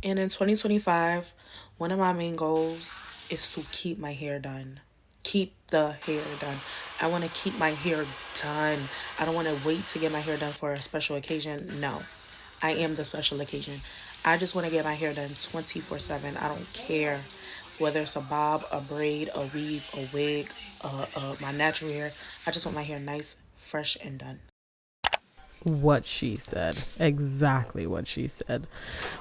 And in 2025, one of my main goals is to keep my hair done. Keep the hair done. I want to keep my hair done. I don't want to wait to get my hair done for a special occasion. No, I am the special occasion. I just want to get my hair done 24/7. I don't care whether it's a bob, a braid, a weave, a wig, my natural hair. I just want my hair nice, fresh, and done. What she said. Exactly what she said.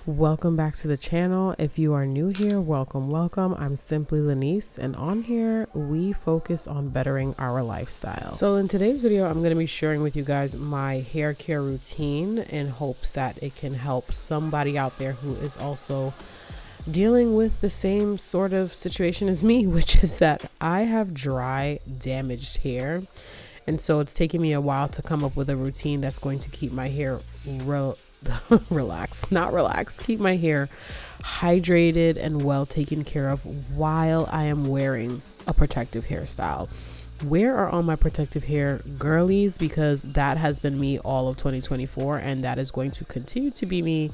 Welcome back to the channel. If you are new here, welcome. I'm Simply Lanice, and on here we focus on bettering our lifestyle. So in today's video, I'm going to be sharing with you guys my hair care routine in hopes that it can help somebody out there who is also dealing with the same sort of situation as me, which is that I have dry, damaged hair. And so it's taken me a while to come up with a routine that's going to keep my hair keep my hair hydrated and well taken care of while I am wearing a protective hairstyle. Where are all my protective hair girlies? Because that has been me all of 2024, and that is going to continue to be me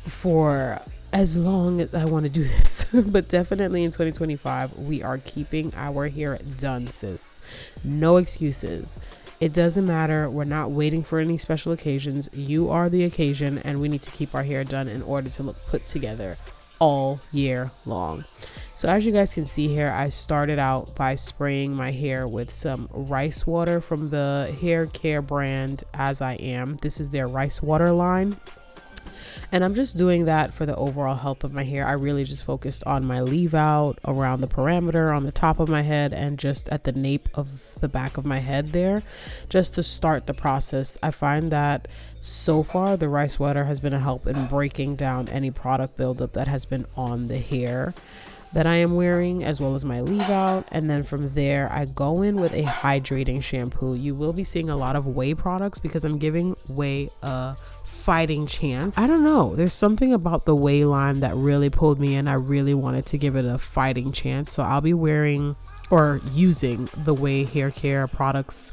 for as long as I want to do this. But definitely in 2025, we are keeping our hair done, sis. No excuses. It doesn't matter. We're not waiting for any special occasions. You are the occasion, and we need to keep our hair done in order to look put together all year long. So as you guys can see here, I started out by spraying my hair with some rice water from the hair care brand As I Am. This is their rice water line. And I'm just doing that for the overall health of my hair. I really just focused on my leave out, around the parameter, on the top of my head, and just at the nape of the back of my head there, just to start the process. I find that so far the rice water has been a help in breaking down any product buildup that has been on the hair that I am wearing, as well as my leave out. And then from there, I go in with a hydrating shampoo. You will be seeing a lot of whey products because I'm giving whey a fighting chance. I don't know, there's something about the whey line that really pulled me in. I really wanted to give it a fighting chance, so I'll be wearing or using the whey hair care products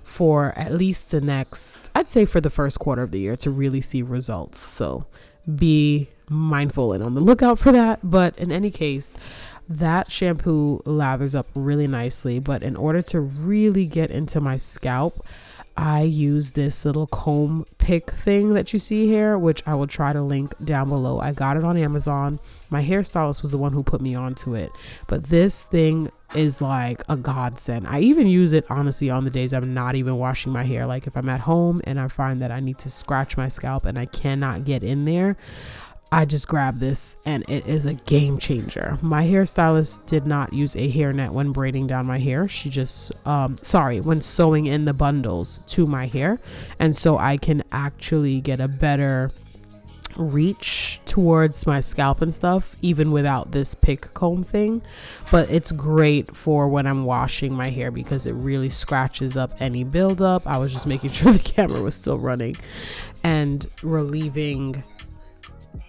for at least the next, I'd say for the first quarter of the year, to really see results. So be mindful and on the lookout for that. But in any case, that shampoo lathers up really nicely. But in order to really get into my scalp, I use this little comb pick thing that you see here, which I will try to link down below. I got it on Amazon. My hairstylist was the one who put me onto it. But this thing is like a godsend. I even use it honestly on the days I'm not even washing my hair. Like if I'm at home and I find that I need to scratch my scalp and I cannot get in there, I just grab this and it is a game changer. My hairstylist did not use a hairnet when braiding down my hair. She just, when sewing in the bundles to my hair. And so I can actually get a better reach towards my scalp and stuff, even without this pick comb thing. But it's great for when I'm washing my hair because it really scratches up any buildup. I was just making sure the camera was still running and relieving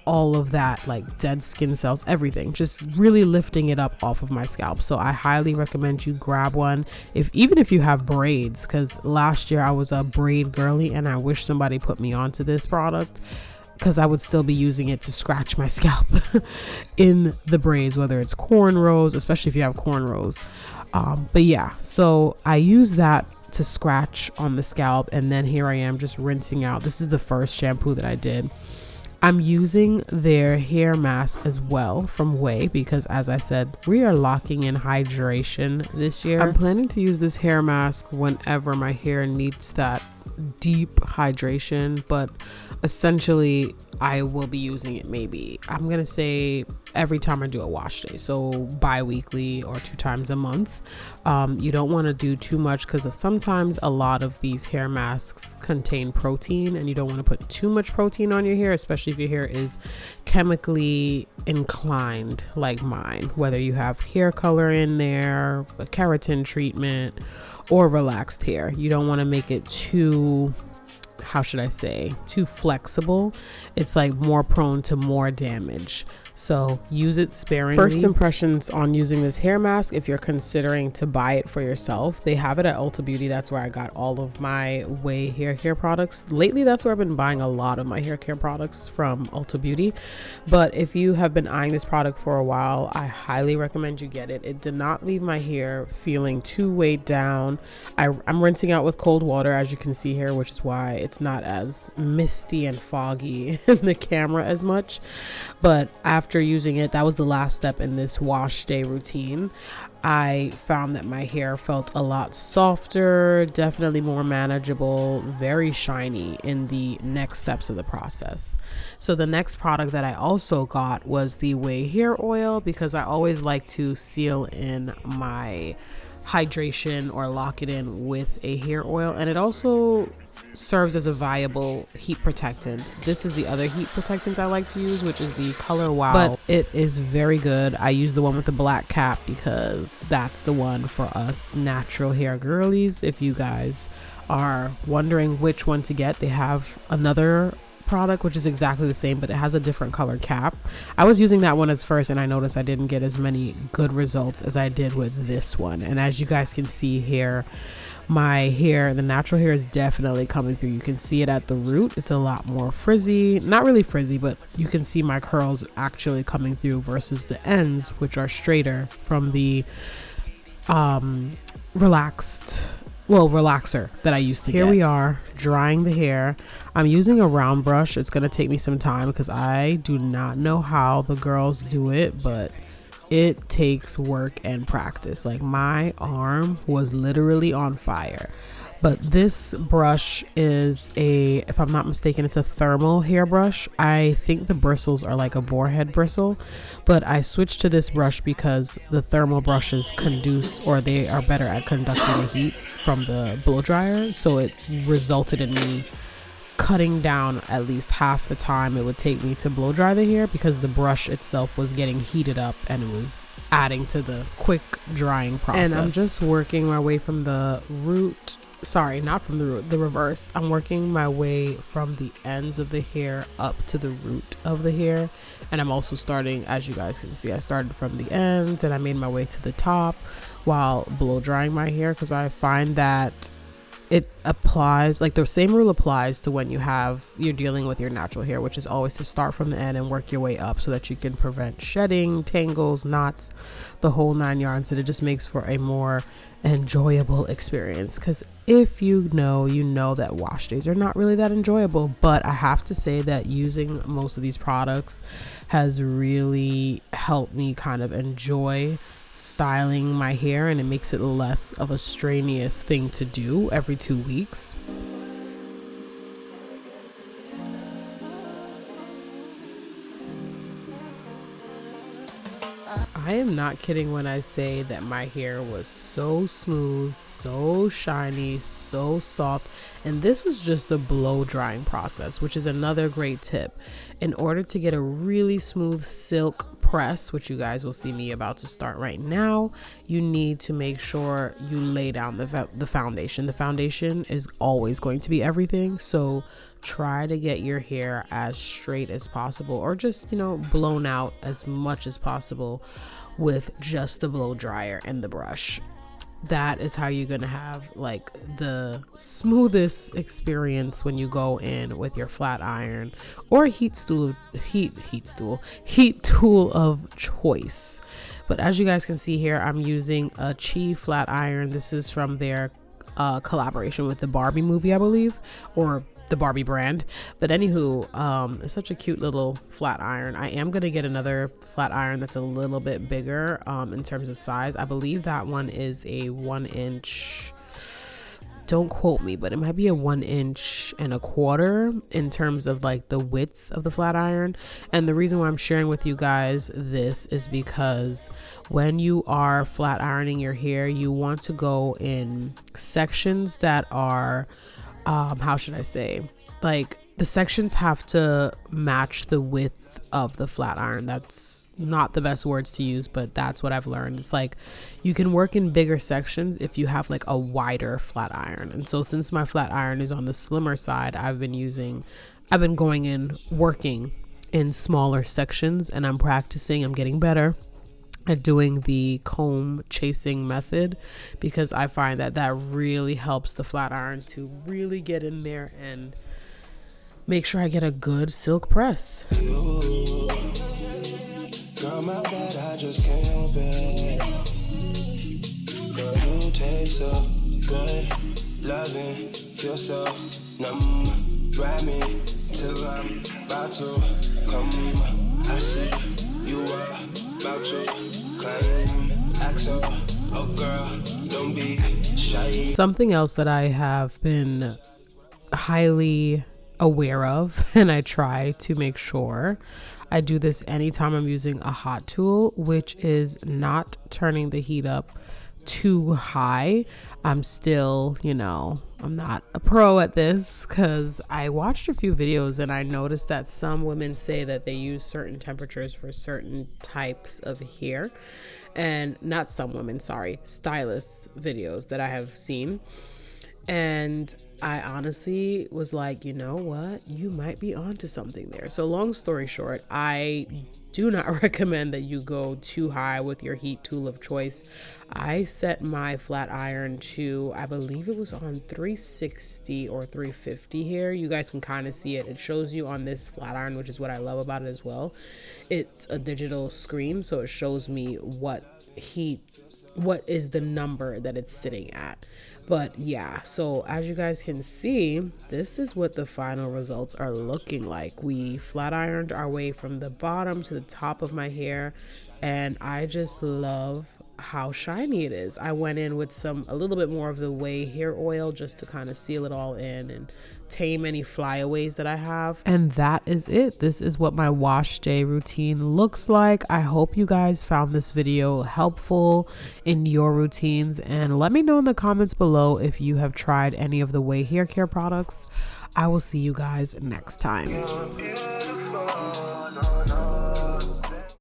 all of that, like dead skin cells, everything, just really lifting it up off of my scalp. So I highly recommend you grab one, even if you have braids, because last year I was a braid girly and I wish somebody put me onto this product, because I would still be using it to scratch my scalp in the braids, whether it's cornrows, especially if you have cornrows. But yeah, so I use that to scratch on the scalp, and then here I am just rinsing out. This is the first shampoo that I did. I'm using their hair mask as well from Way because, as I said, we are locking in hydration this year. I'm planning to use this hair mask whenever my hair needs that deep hydration, but essentially I will be using it maybe, I'm gonna say, every time I do a wash day, so bi-weekly or 2 times a month. You don't want to do too much because sometimes a lot of these hair masks contain protein and you don't want to put too much protein on your hair, especially if your hair is chemically inclined like mine, whether you have hair color in there, a keratin treatment, or relaxed hair. You don't want to make it too how should I say, too flexible, it's like more prone to more damage. So use it sparingly. First impressions on using this hair mask, if you're considering to buy it for yourself, they have it at Ulta Beauty. That's where I got all of my Way hair care products. Lately, that's where I've been buying a lot of my hair care products, from Ulta Beauty. But if you have been eyeing this product for a while, I highly recommend you get it. It did not leave my hair feeling too weighed down. I'm rinsing out with cold water, as you can see here, which is why it's not as misty and foggy in the camera as much. But after using it, that was the last step in this wash day routine. I found that my hair felt a lot softer, definitely more manageable, very shiny in the next steps of the process. So the next product that I also got was the Way hair oil, because I always like to seal in my hydration or lock it in with a hair oil, and it also serves as a viable heat protectant. This is the other heat protectant I like to use, which is the Color Wow, but it is very good. I use the one with the black cap because that's the one for us natural hair girlies. If you guys are wondering which one to get, they have another product which is exactly the same, but it has a different color cap. I was using that one as first, and I noticed I didn't get as many good results as I did with this one. And as you guys can see here, my hair, the natural hair, is definitely coming through. You can see it at the root. It's a lot more frizzy, not really frizzy, but you can see my curls actually coming through versus the ends, which are straighter from the relaxer that I used to get. Here we are drying the hair. I'm using a round brush. It's gonna take me some time because I do not know how the girls do it, but it takes work and practice. Like, my arm was literally on fire. But this brush is if I'm not mistaken, it's a thermal hair brush. I think the bristles are like a boar head bristle, but I switched to this brush because the thermal brushes they are better at conducting the heat from the blow dryer. So it resulted in me cutting down at least half the time it would take me to blow dry the hair, because the brush itself was getting heated up and it was adding to the quick drying process. And I'm just working my way from the root, sorry, not from the root, the reverse. I'm working my way from the ends of the hair up to the root of the hair. And I'm also starting, as you guys can see, I started from the ends and I made my way to the top while blow drying my hair, because I find that it applies, like the same rule applies to when you're dealing with your natural hair, which is always to start from the end and work your way up so that you can prevent shedding, tangles, knots, the whole 9 yards. And it just makes for a more enjoyable experience, because if you know that wash days are not really that enjoyable. But I have to say that using most of these products has really helped me kind of enjoy styling my hair, and it makes it less of a strenuous thing to do every 2 weeks. I am not kidding when I say that my hair was so smooth, so shiny, so soft. And this was just the blow drying process, which is another great tip. In order to get a really smooth silk press, which you guys will see me about to start right now, you need to make sure you lay down the foundation. The foundation is always going to be everything. So try to get your hair as straight as possible, or just, blown out as much as possible with just the blow dryer and the brush. That is how you're gonna have like the smoothest experience when you go in with your flat iron or heat tool of choice. But as you guys can see here, I'm using a Chi flat iron. This is from their collaboration with the Barbie movie, I believe, or the Barbie brand. But anywho, it's such a cute little flat iron. I am gonna get another flat iron that's a little bit bigger in terms of size. I believe that one is a 1 inch, don't quote me, but it might be a 1 inch and a quarter in terms of like the width of the flat iron. And the reason why I'm sharing with you guys this is because when you are flat ironing your hair, you want to go in sections that are how should I say, like the sections have to match the width of the flat iron. That's not the best words to use, but that's what I've learned. It's like you can work in bigger sections if you have like a wider flat iron. And so since my flat iron is on the slimmer side, I've been going in working in smaller sections, and I'm practicing. I'm getting better at doing the comb chasing method, because I find that that really helps the flat iron to really get in there and make sure I get a good silk press. Girl, my bad, I just can't help it. Girl, you taste so good, loving, feel so numb, ride me till I'm about to come. I see you are about to climb, axel, oh girl, don't be shy. Something else that I have been highly aware of, and I try to make sure I do this anytime I'm using a hot tool, which is not turning the heat up too high. I'm still, I'm not a pro at this, because I watched a few videos and I noticed that some women say that they use certain temperatures for certain types of hair. And not some women, sorry, stylists videos that I have seen. And I honestly was like, you know what? You might be onto something there. So long story short, I do not recommend that you go too high with your heat tool of choice. I set my flat iron to, I believe it was on 360 or 350 here. You guys can kind of see it. It shows you on this flat iron, which is what I love about it as well. It's a digital screen, so it shows me what is the number that it's sitting at. But yeah, so as you guys can see, this is what the final results are looking like. We flat ironed our way from the bottom to the top of my hair, and I just love how shiny it is. I went in with a little bit more of the Way hair oil just to kind of seal it all in and tame any flyaways that I have. And that is it. This is what my wash day routine looks like. I hope you guys found this video helpful in your routines, and let me know in the comments below if you have tried any of the Way hair care products. I will see you guys next time.